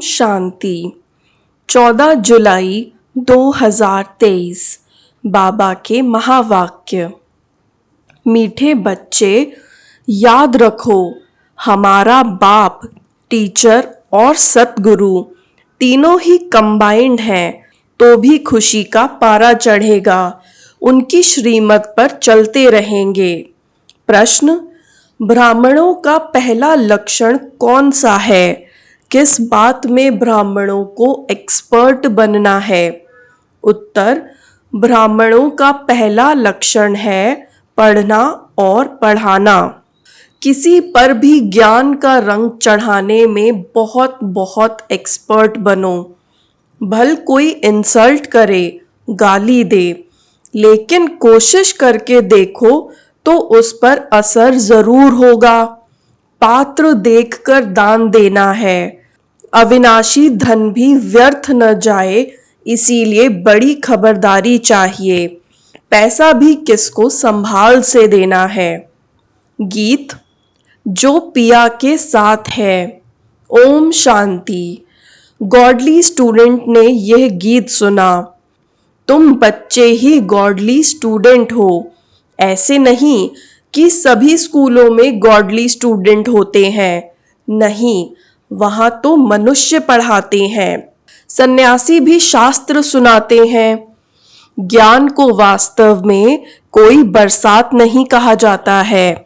शांति। 14 जुलाई 2023। बाबा के महावाक्य। मीठे बच्चे, याद रखो, हमारा बाप, टीचर और सतगुरु तीनों ही कंबाइंड हैं, तो भी खुशी का पारा चढ़ेगा। उनकी श्रीमत पर चलते रहेंगे। प्रश्न: ब्राह्मणों का पहला लक्षण कौन सा है? किस बात में ब्राह्मणों को एक्सपर्ट बनना है? उत्तर: ब्राह्मणों का पहला लक्षण है पढ़ना और पढ़ाना। किसी पर भी ज्ञान का रंग चढ़ाने में बहुत बहुत एक्सपर्ट बनो। भल कोई इंसल्ट करे, गाली दे, लेकिन कोशिश करके देखो तो उस पर असर जरूर होगा। पात्र देखकर दान देना है। अविनाशी धन भी व्यर्थ न जाए, इसीलिए बड़ी खबरदारी चाहिए। पैसा भी किसको संभाल से देना है। गीत: जो पिया के साथ है। ओम शांति। गॉडली स्टूडेंट ने यह गीत सुना। तुम बच्चे ही गॉडली स्टूडेंट हो। ऐसे नहीं कि सभी स्कूलों में गॉडली स्टूडेंट होते हैं। नहीं, वहां तो मनुष्य पढ़ाते हैं। सन्यासी भी शास्त्र सुनाते हैं। ज्ञान को वास्तव में कोई बरसात नहीं कहा जाता है।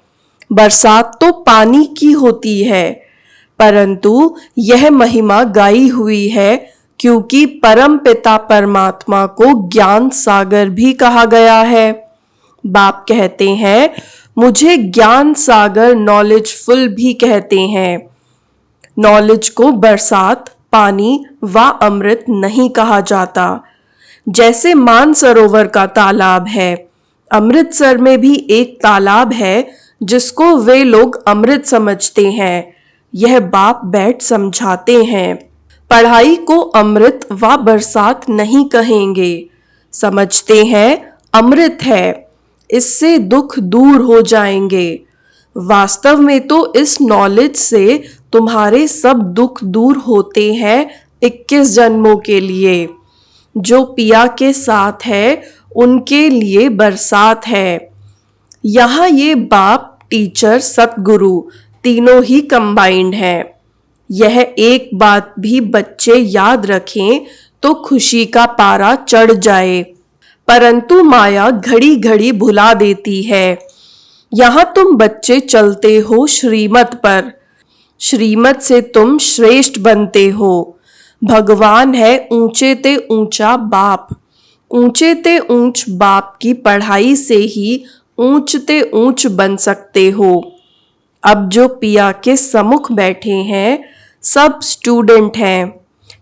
बरसात तो पानी की होती है, परंतु यह महिमा गाई हुई है क्योंकि परम पिता परमात्मा को ज्ञान सागर भी कहा गया है। बाप कहते हैं, मुझे ज्ञान सागर नॉलेजफुल भी कहते हैं। नॉलेज को बरसात, पानी व अमृत नहीं कहा जाता। जैसे मानसरोवर का तालाब है, अमृतसर में भी एक तालाब है जिसको वे लोग अमृत समझते हैं। यह बाप बैठ समझाते हैं। पढ़ाई को अमृत व बरसात नहीं कहेंगे। समझते हैं अमृत है, इससे दुख दूर हो जाएंगे। वास्तव में तो इस नॉलेज से तुम्हारे सब दुख दूर होते हैं 21 जन्मों के लिए। जो पिया के साथ है उनके लिए बरसात है। यहाँ ये बाप, टीचर, सतगुरु तीनों ही कंबाइंड हैं। यह एक बात भी बच्चे याद रखें तो खुशी का पारा चढ़ जाए, परंतु माया घड़ी घड़ी भुला देती है। यहाँ तुम बच्चे चलते हो श्रीमत पर। श्रीमत से तुम श्रेष्ठ बनते हो। भगवान है ऊंचे ते ऊंचा बाप। ऊंचे ते ऊंच बाप की पढ़ाई से ही ऊंच ते ऊंच बन सकते हो। अब जो पिया के सम्मुख बैठे हैं सब स्टूडेंट हैं।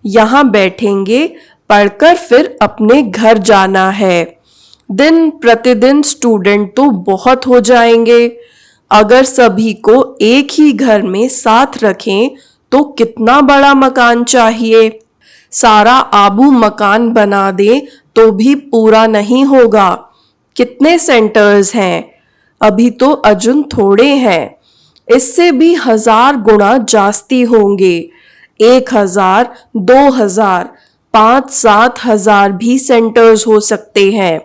यहाँ बैठेंगे, पढ़कर फिर अपने घर जाना है। दिन प्रतिदिन स्टूडेंट तो बहुत हो जाएंगे। अगर सभी को एक ही घर में साथ रखें तो कितना बड़ा मकान चाहिए। सारा आबू मकान बना दें तो भी पूरा नहीं होगा। कितने सेंटर्स हैं? अभी तो अजुन थोड़े हैं। इससे भी 1000 गुना जास्ती होंगे। 1000, 2000, 5-7 हजार भी सेंटर्स हो सकते हैं।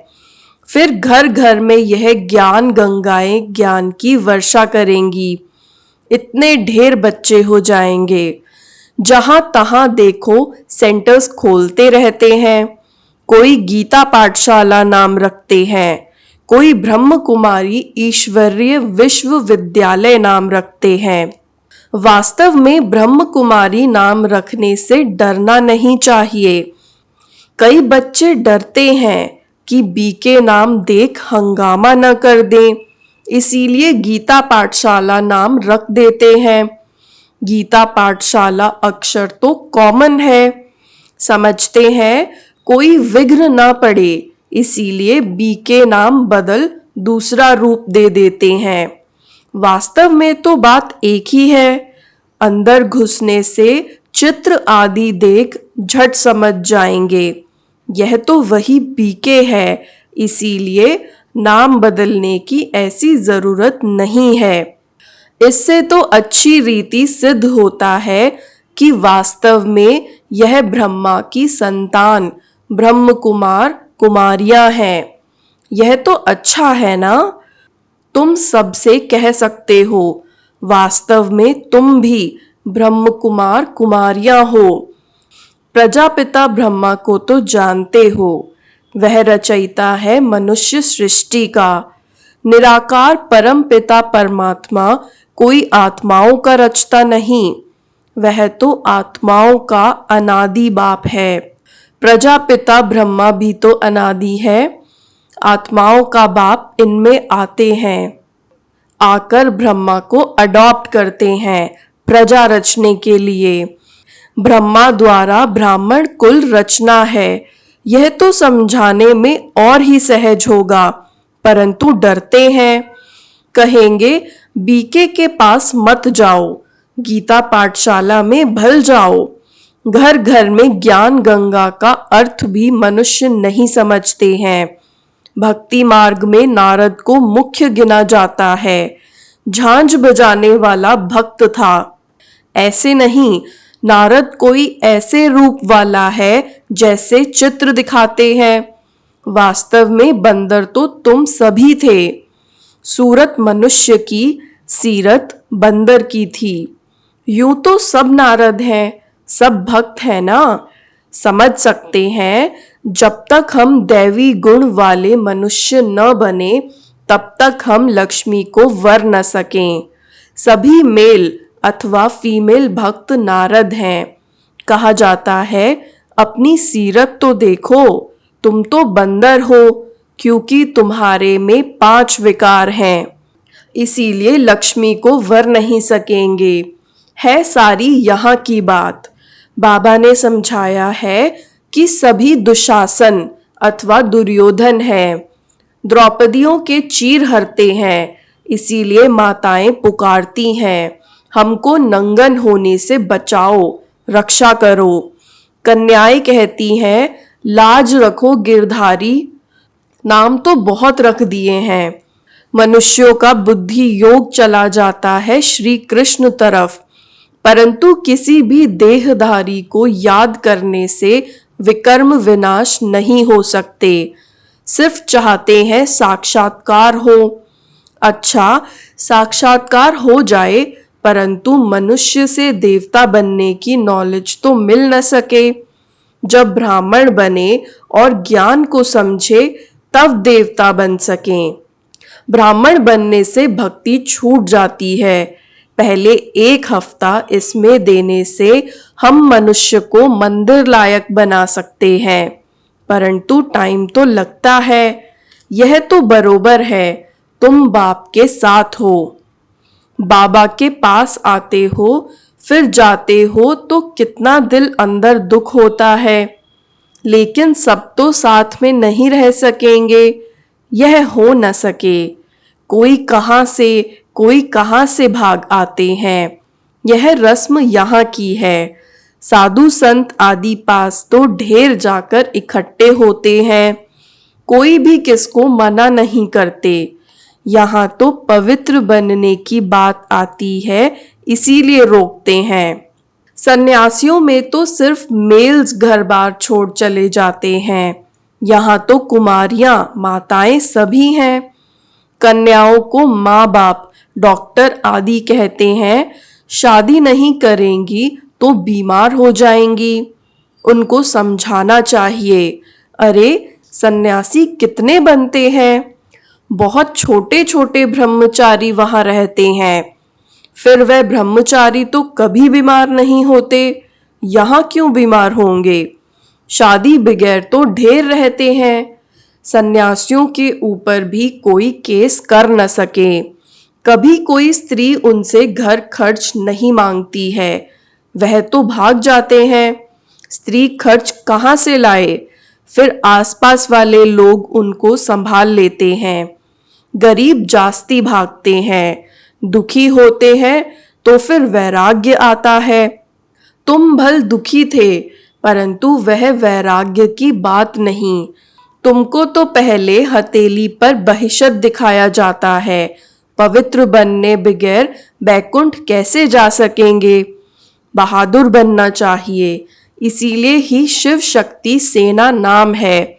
फिर घर घर में यह ज्ञान गंगाएं ज्ञान की वर्षा करेंगी। इतने ढेर बच्चे हो जाएंगे। जहां तहां देखो सेंटर्स खोलते रहते हैं। कोई गीता पाठशाला नाम रखते हैं, कोई ब्रह्म कुमारी ईश्वरीय विश्वविद्यालय नाम रखते हैं। वास्तव में ब्रह्म कुमारी नाम रखने से डरना नहीं चाहिए। कई बच्चे डरते हैं कि बीके नाम देख हंगामा न कर दें, इसीलिए गीता पाठशाला नाम रख देते हैं। गीता पाठशाला अक्षर तो कॉमन है। समझते हैं कोई विघ्न ना पड़े, इसीलिए बीके नाम बदल दूसरा रूप दे देते हैं। वास्तव में तो बात एक ही है। अंदर घुसने से चित्र आदि देख झट समझ जाएंगे यह तो वही बीके है, इसीलिए नाम बदलने की ऐसी जरूरत नहीं है। इससे तो अच्छी रीति सिद्ध होता है कि वास्तव में यह ब्रह्मा की संतान ब्रह्म कुमार कुमारियां हैं। यह तो अच्छा है ना? तुम सबसे कह सकते हो, वास्तव में तुम भी ब्रह्म कुमार कुमारियां हो। प्रजापिता ब्रह्मा को तो जानते हो, वह रचयिता है मनुष्य सृष्टि का। निराकार परम पिता परमात्मा कोई आत्माओं का रचता नहीं, वह तो आत्माओं का अनादि बाप है। प्रजापिता ब्रह्मा भी तो अनादि है, आत्माओं का बाप इनमें आते हैं, आकर ब्रह्मा को अडॉप्ट करते हैं प्रजा रचने के लिए। ब्रह्मा द्वारा ब्राह्मण कुल रचना है, यह तो समझाने में और ही सहज होगा, परंतु डरते हैं। कहेंगे बीके के पास मत जाओ, गीता पाठशाला में भल जाओ। घर घर में ज्ञान गंगा का अर्थ भी मनुष्य नहीं समझते हैं। भक्ति मार्ग में नारद को मुख्य गिना जाता है, झांझ बजाने वाला भक्त था। ऐसे नहीं, नारद कोई ऐसे रूप वाला है जैसे चित्र दिखाते हैं। वास्तव में बंदर तो तुम सभी थे। सूरत मनुष्य की, सीरत बंदर की थी। यूं तो सब नारद हैं, सब भक्त हैं ना। समझ सकते हैं, जब तक हम दैवी गुण वाले मनुष्य न बने तब तक हम लक्ष्मी को वर न सकें। सभी मेल अथवा फीमेल भक्त नारद हैं। कहा जाता है, अपनी सीरत तो देखो, तुम तो बंदर हो, क्योंकि तुम्हारे में 5 विकार हैं, इसीलिए लक्ष्मी को वर नहीं सकेंगे। है सारी यहाँ की बात। बाबा ने समझाया है कि सभी दुशासन अथवा दुर्योधन हैं, द्रौपदियों के चीर हरते हैं, इसीलिए माताएं पुकारती हैं, हमको नंगन होने से बचाओ, रक्षा करो। कन्याएं कहती हैं, लाज रखो गिरधारी। नाम तो बहुत रख दिए हैं। मनुष्यों का बुद्धि योग चला जाता है श्री कृष्ण तरफ, परंतु किसी भी देहधारी को याद करने से विकर्म विनाश नहीं हो सकते। सिर्फ चाहते हैं साक्षात्कार हो। अच्छा, साक्षात्कार हो जाए, परंतु मनुष्य से देवता बनने की नॉलेज तो मिल न सके। जब ब्राह्मण बने और ज्ञान को समझे तब देवता बन सकें। ब्राह्मण बनने से भक्ति छूट जाती है। पहले 1 हफ्ता इसमें देने से हम मनुष्य को मंदिर लायक बना सकते हैं, परंतु टाइम तो लगता है। यह तो बरोबर है, तुम बाप के साथ हो, बाबा के पास आते हो, फिर जाते हो तो कितना दिल अंदर दुख होता है। लेकिन सब तो साथ में नहीं रह सकेंगे, यह हो न सके। कोई कहाँ से भाग आते हैं, यह रस्म यहाँ की है। साधु संत आदि पास तो ढेर जाकर इकट्ठे होते हैं, कोई भी किसको मना नहीं करते। यहाँ तो पवित्र बनने की बात आती है, इसीलिए रोकते हैं। सन्यासियों में तो सिर्फ मेल्स घर बार छोड़ चले जाते हैं, यहाँ तो कुमारियां माताएं सभी हैं। कन्याओं को माँ बाप डॉक्टर आदि कहते हैं, शादी नहीं करेंगी तो बीमार हो जाएंगी। उनको समझाना चाहिए। अरे सन्यासी कितने बनते हैं, बहुत छोटे छोटे ब्रह्मचारी वहां रहते हैं, फिर वह ब्रह्मचारी तो कभी बीमार नहीं होते, यहाँ क्यों बीमार होंगे। शादी बगैर तो ढेर रहते हैं। सन्यासियों के ऊपर भी कोई केस कर न सके। कभी कोई स्त्री उनसे घर खर्च नहीं मांगती है, वह तो भाग जाते हैं। स्त्री खर्च कहाँ से लाए, फिर आसपास वाले लोग उनको संभाल लेते हैं। गरीब जास्ती भागते हैं, दुखी होते हैं तो फिर वैराग्य आता है। तुम भल दुखी थे, परंतु वह वैराग्य की बात नहीं। तुमको तो पहले हथेली पर बहिष्त दिखाया जाता है, पवित्र बनने बगैर बैकुंठ कैसे जा सकेंगे। बहादुर बनना चाहिए। इसीलिए ही शिव शक्ति सेना नाम है।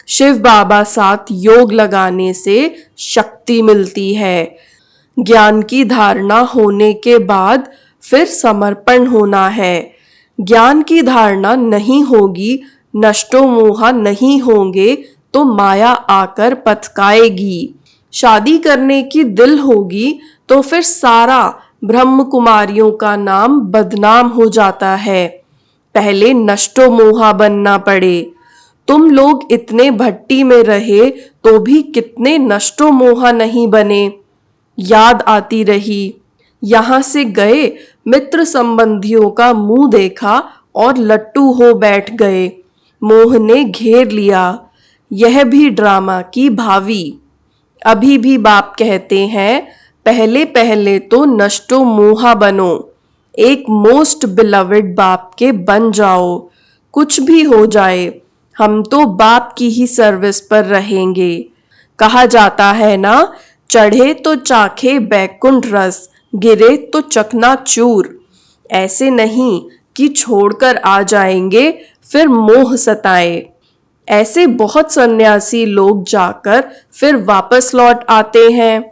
शिव बाबा साथ योग लगाने से शक्ति मिलती है। ज्ञान की धारणा होने के बाद फिर समर्पण होना है। ज्ञान की धारणा नहीं होगी, नष्टो मोहा नहीं होंगे तो माया आकर पथकाएगी। शादी करने की दिल होगी तो फिर सारा ब्रह्म कुमारियों का नाम बदनाम हो जाता है। पहले नष्टो मोहा बनना पड़े। तुम लोग इतने भट्टी में रहे तो भी कितने नष्टो मोहा नहीं बने। याद आती रही। यहाँ से गए, मित्र संबंधियों का मुंह देखा और लट्टू हो बैठ गए। मोह ने घेर लिया। यह भी ड्रामा की भावी। अभी भी बाप कहते हैं, पहले पहले तो नष्टो मोहा बनो। एक मोस्ट बिलवेड बाप के बन जाओ। कुछ भी हो जाए, हम तो बाप की ही सर्विस पर रहेंगे। कहा जाता है ना, चढ़े तो चाखे बैकुंठ रस, गिरे तो चकनाचूर। ऐसे नहीं कि छोड़कर आ जाएंगे फिर मोह सताए। ऐसे बहुत सन्यासी लोग जाकर फिर वापस लौट आते हैं।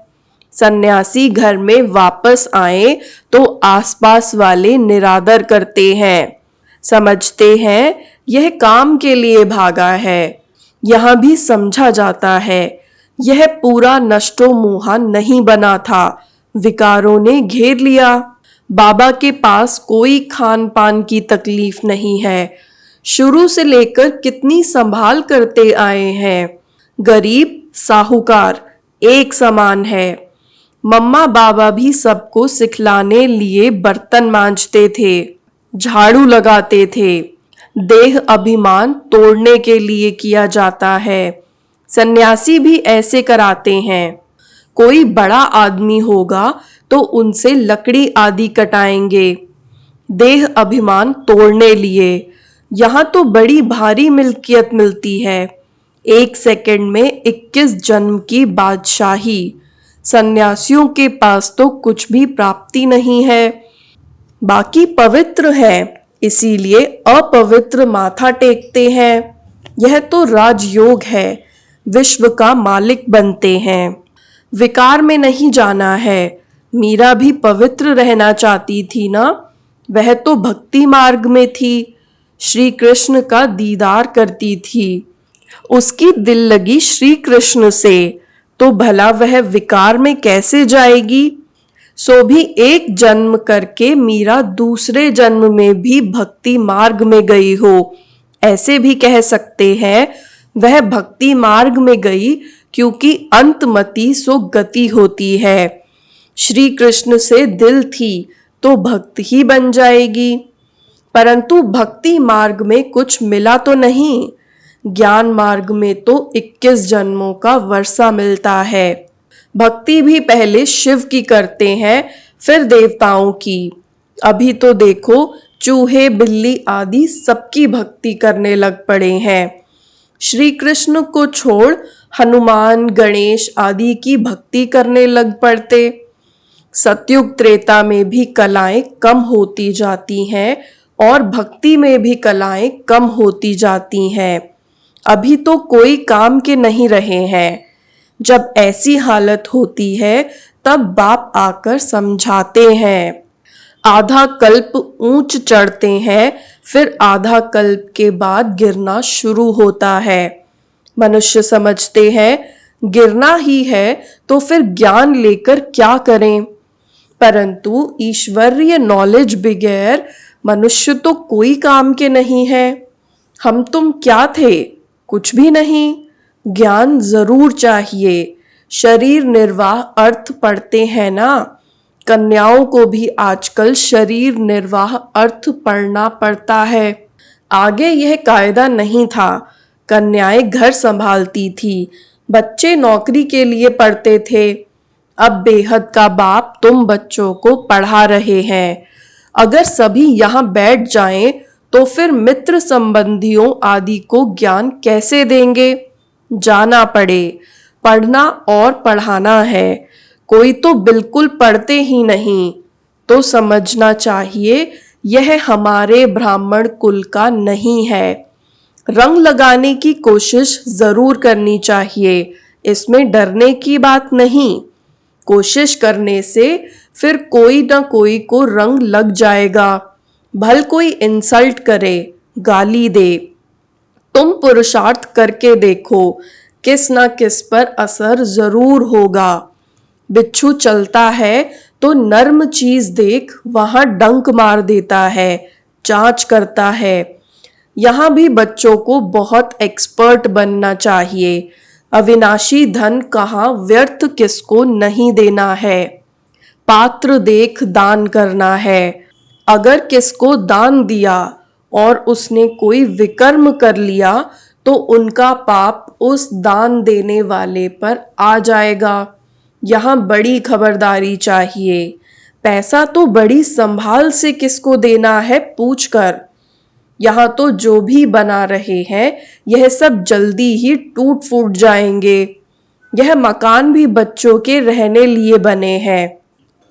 सन्यासी घर में वापस आए तो आसपास वाले निरादर करते हैं। समझते हैं यह काम के लिए भागा है। यहाँ भी समझा जाता है यह पूरा नष्टो मोहा नहीं बना था, विकारों ने घेर लिया। बाबा के पास कोई खान पान की तकलीफ नहीं है। शुरू से लेकर कितनी संभाल करते आए हैं। गरीब साहूकार एक समान है। मम्मा बाबा भी सबको सिखलाने लिए बर्तन मांजते थे, झाड़ू लगाते थे। देह अभिमान तोड़ने के लिए किया जाता है। सन्यासी भी ऐसे कराते हैं। कोई बड़ा आदमी होगा तो उनसे लकड़ी आदि कटाएंगे, देह अभिमान तोड़ने लिए। यहाँ तो बड़ी भारी मिल्कियत मिलती है। 1 सेकंड में 21 जन्म की बादशाही। सन्यासियों के पास तो कुछ भी प्राप्ति नहीं है। बाकी पवित्र है, इसीलिए अपवित्र माथा टेकते हैं। यह तो राजयोग है, विश्व का मालिक बनते हैं। विकार में नहीं जाना है। मीरा भी पवित्र रहना चाहती थी ना, वह तो भक्ति मार्ग में थी। श्री कृष्ण का दीदार करती थी। उसकी दिल लगी श्री कृष्ण से, तो भला वह विकार में कैसे जाएगी। सो भी एक जन्म करके मीरा दूसरे जन्म में भी भक्ति मार्ग में गई हो। ऐसे भी कह सकते हैं वह भक्ति मार्ग में गई क्योंकि अंतमति सो गति होती है। श्री कृष्ण से दिल थी तो भक्त ही बन जाएगी। परंतु भक्ति मार्ग में कुछ मिला तो नहीं। ज्ञान मार्ग में तो 21 जन्मों का वर्षा मिलता है। भक्ति भी पहले शिव की करते हैं, फिर देवताओं की। अभी तो देखो चूहे बिल्ली आदि सबकी भक्ति करने लग पड़े हैं। श्री कृष्ण को छोड़ हनुमान गणेश आदि की भक्ति करने लग पड़ते। सतयुग त्रेता में भी कलाएं कम होती जाती हैं और भक्ति में भी कलाएं कम होती जाती हैं। अभी तो कोई काम के नहीं रहे हैं। जब ऐसी हालत होती है तब बाप आकर समझाते हैं। आधा कल्प ऊंच चढ़ते हैं, फिर आधा कल्प के बाद गिरना शुरू होता है। मनुष्य समझते हैं गिरना ही है तो फिर ज्ञान लेकर क्या करें। परंतु ईश्वरीय नॉलेज बगैर मनुष्य तो कोई काम के नहीं है। हम तुम क्या थे, कुछ भी नहीं। ज्ञान जरूर चाहिए। शरीर निर्वाह अर्थ पढ़ते हैं ना, कन्याओं को भी आजकल शरीर निर्वाह अर्थ पढ़ना पड़ता है। आगे यह कायदा नहीं था। कन्याएं घर संभालती थी, बच्चे नौकरी के लिए पढ़ते थे। अब बेहद का बाप तुम बच्चों को पढ़ा रहे हैं। अगर सभी यहाँ बैठ जाएं तो फिर मित्र संबंधियों आदि को ज्ञान कैसे देंगे। जाना पड़े, पढ़ना और पढ़ाना है। कोई तो बिल्कुल पढ़ते ही नहीं, तो समझना चाहिए यह हमारे ब्राह्मण कुल का नहीं है। रंग लगाने की कोशिश जरूर करनी चाहिए, इसमें डरने की बात नहीं। कोशिश करने से फिर कोई ना कोई को रंग लग जाएगा। भल कोई इंसल्ट करे, गाली दे, तुम पुरुषार्थ करके देखो, किस ना किस पर असर जरूर होगा। बिच्छू चलता है तो नर्म चीज देख वहां डंक मार देता है, जांच करता है। यहाँ भी बच्चों को बहुत एक्सपर्ट बनना चाहिए। अविनाशी धन कहाँ व्यर्थ किसको नहीं देना है। पात्र देख दान करना है। अगर किसको दान दिया और उसने कोई विकर्म कर लिया तो उनका पाप उस दान देने वाले पर आ जाएगा। यहाँ बड़ी खबरदारी चाहिए। पैसा तो बड़ी संभाल से किसको देना है पूछकर। यहाँ तो जो भी बना रहे हैं यह सब जल्दी ही टूट फूट जाएंगे। यह मकान भी बच्चों के रहने लिए बने हैं।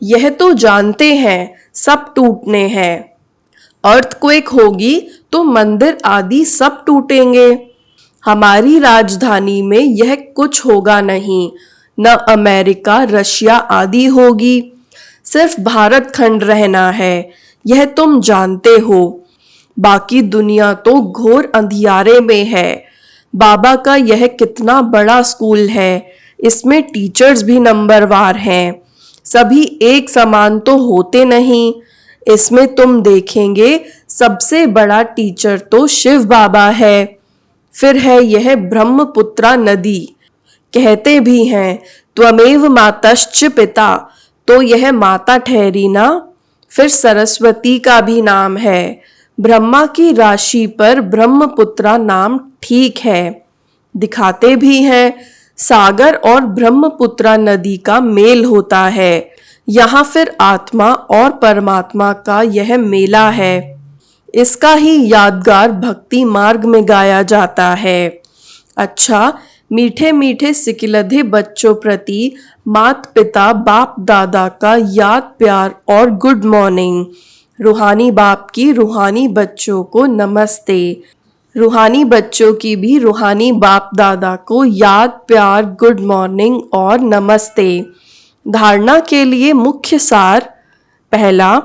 यह तो जानते हैं सब टूटने हैं। अर्थक्वेक होगी तो मंदिर आदि सब टूटेंगे। हमारी राजधानी में यह कुछ होगा नहीं, न अमेरिका रशिया आदि होगी। सिर्फ भारत खंड रहना है, यह तुम जानते हो। बाकी दुनिया तो घोर अंधियारे में है। बाबा का यह कितना बड़ा स्कूल है, इसमें टीचर्स भी नंबरवार हैं। सभी एक समान तो होते नहीं। इसमें तुम देखेंगे सबसे बड़ा टीचर तो शिव बाबा है। फिर है यह ब्रह्मपुत्रा नदी। कहते भी हैं त्वमेव मातश्च पिता, तो यह माता ठहरी ना। फिर सरस्वती का भी नाम है। ब्रह्मा की राशि पर ब्रह्मपुत्रा नाम ठीक है। दिखाते भी हैं सागर और ब्रह्मपुत्रा नदी का मेल होता है। यहाँ फिर आत्मा और परमात्मा का यह मेला है। इसका ही यादगार भक्ति मार्ग में गाया जाता है। अच्छा, मीठे मीठे सिकिलधे बच्चों प्रति मात पिता बाप दादा का याद प्यार और गुड मॉर्निंग। रूहानी बाप की रूहानी बच्चों को नमस्ते। रूहानी बच्चों की भी रूहानी बाप दादा को याद प्यार गुड मॉर्निंग और नमस्ते। धारणा के लिए मुख्य सार। पहला,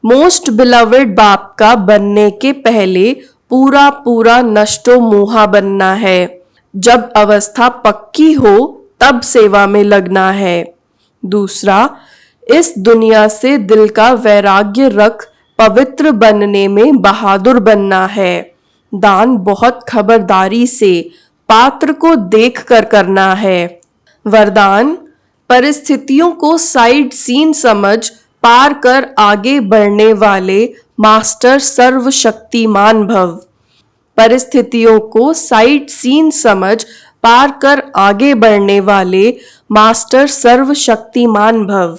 मोस्ट बिलवेड बाप का बनने के पहले पूरा पूरा नष्टो मोहा बनना है। जब अवस्था पक्की हो तब सेवा में लगना है। दूसरा, इस दुनिया से दिल का वैराग्य रख पवित्र बनने में बहादुर बनना है। दान बहुत खबरदारी से पात्र को देखकर करना है। वरदान, परिस्थितियों को साइड सीन समझ पार कर आगे बढ़ने वाले मास्टर सर्वशक्तिमान भव। परिस्थितियों को साइड सीन समझ पार कर आगे बढ़ने वाले मास्टर सर्वशक्तिमान भव।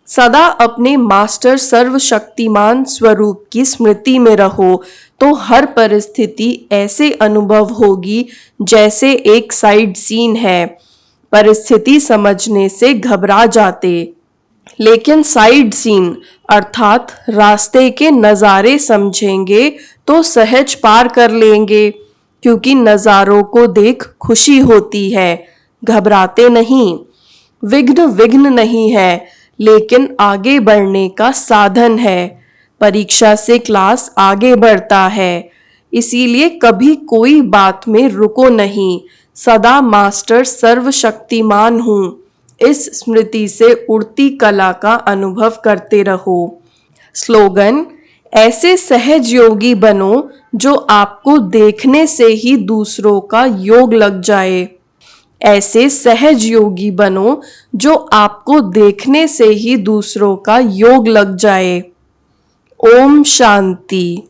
सदा अपने मास्टर सर्वशक्तिमान स्वरूप की स्मृति में रहो तो हर परिस्थिति ऐसे अनुभव होगी जैसे एक साइड सीन है। परिस्थिति समझने से घबरा जाते, लेकिन साइड सीन अर्थात रास्ते के नज़ारे समझेंगे तो सहज पार कर लेंगे, क्योंकि नज़ारों को देख खुशी होती है, घबराते नहीं। विघ्न विघ्न नहीं है, लेकिन आगे बढ़ने का साधन है। परीक्षा से क्लास आगे बढ़ता है, इसीलिए कभी कोई बात में रुको नहीं। सदा मास्टर सर्वशक्तिमान हूँ इस स्मृति से उड़ती कला का अनुभव करते रहो। स्लोगन, ऐसे सहज योगी बनो जो आपको देखने से ही दूसरों का योग लग जाए। ऐसे सहज योगी बनो जो आपको देखने से ही दूसरों का योग लग जाए। ओम शांति।